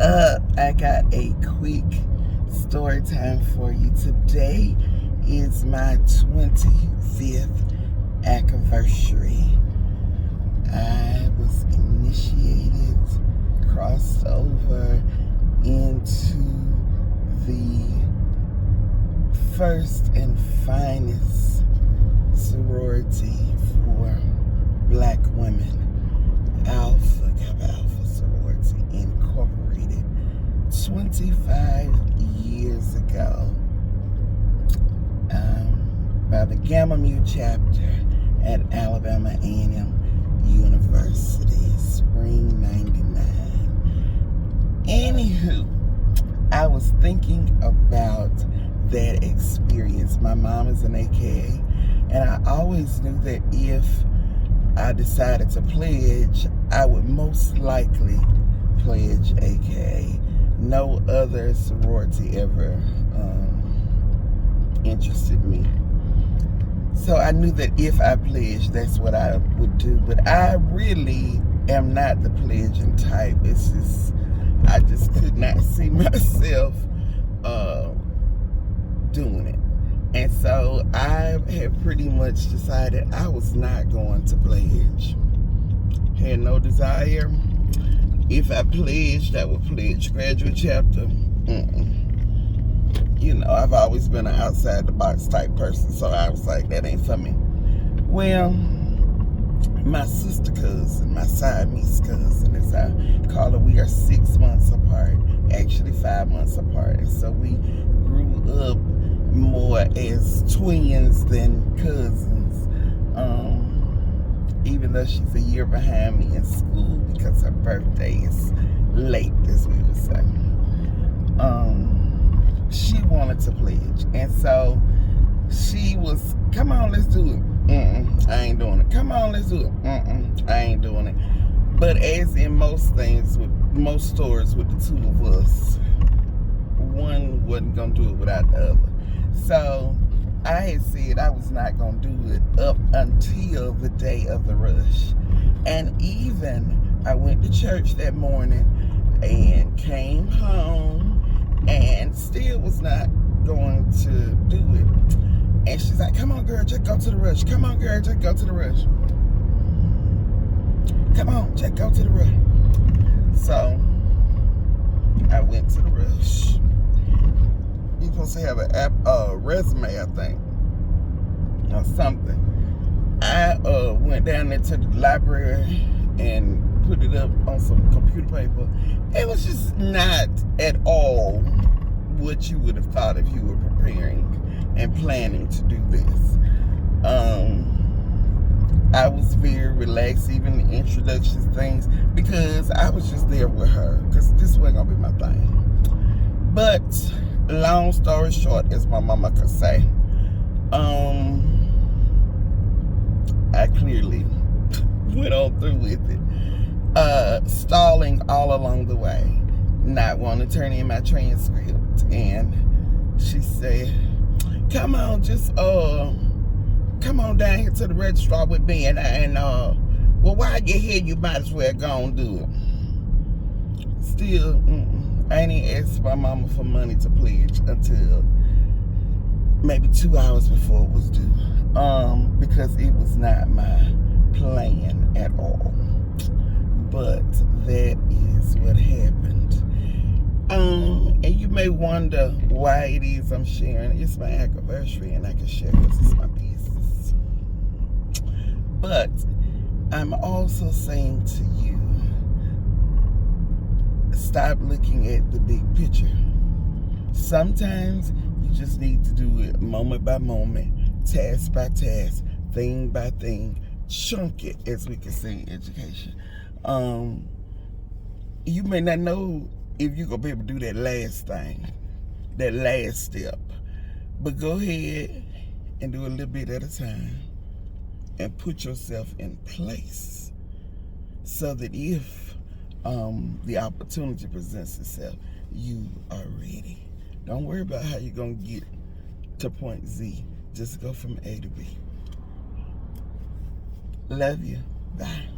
up? I got a quick story time for you. Today is my 25th AKAversary. I was initiated, crossed over into the first and finest sorority for black women, Alpha Sorority, Incorporated, 25 years ago, by the Gamma Mu chapter at Alabama A&M University, spring 99. Anywho, I was thinking about that experience. My mom is an AKA, and I always knew that if I decided to pledge, I would most likely pledge AKA. No other sorority ever interested me. So I knew that if I pledged, that's what I would do. But I really am not the pledging type. It's just, I just could not see myself doing it. And so I had pretty much decided I was not going to pledge. Had no desire. If I pledged, I would pledge graduate chapter. You know, I've always been an outside the box type person, so I was like, that ain't for me. Well, my sister cousin, my Siamese cousin, as I call her, we are 6 months apart, actually 5 months apart. And so we grew up more as twins than cousins. Even though she's a year behind me in school because her birthday is late, as we would say. She wanted to pledge, and so she was, come on, let's do it. I ain't doing it. Come on, let's do it. I ain't doing it. But as in most things, with most stories with the two of us, one wasn't gonna do it without the other. So I had said I was not gonna do it up until the day of the rush. And even I went to church that morning and came home and still was not going to do it. And she's like, come on, girl, just go to the rush. Come on, girl, just go to the rush. Come on, just go to the rush. So I went to the rush. You're supposed to have a resume, I think, or something. I went down there to the library and put it up on some computer paper. It was just not at all what you would have thought if you were preparing and planning to do this. I was very relaxed, even the introductions things, because I was just there with her, because this wasn't gonna be my thing. But long story short, as my mama could say, I clearly went on through with it. Stalling all along the way, not wanting to turn in my transcript. And she said, come on, just come on down here to the registrar with me, and well, while you're here, you might as well go and do it. Still, I ain't even asked my mama for money to pledge until maybe 2 hours before it was due, because it was not my plan at all. But that is what happened. And you may wonder why it is I'm sharing. It's my AKAversary, and I can share because it's my business. But I'm also saying to you, stop looking at the big picture. Sometimes you just need to do it moment by moment, task by task, thing by thing, chunk it, as we can say in education. You may not know if you're going to be able to do that last thing, that last step. But go ahead and do a little bit at a time and put yourself in place so that if the opportunity presents itself, you are ready. Don't worry about how you're going to get to point Z. Just go from A to B. Love you. Bye.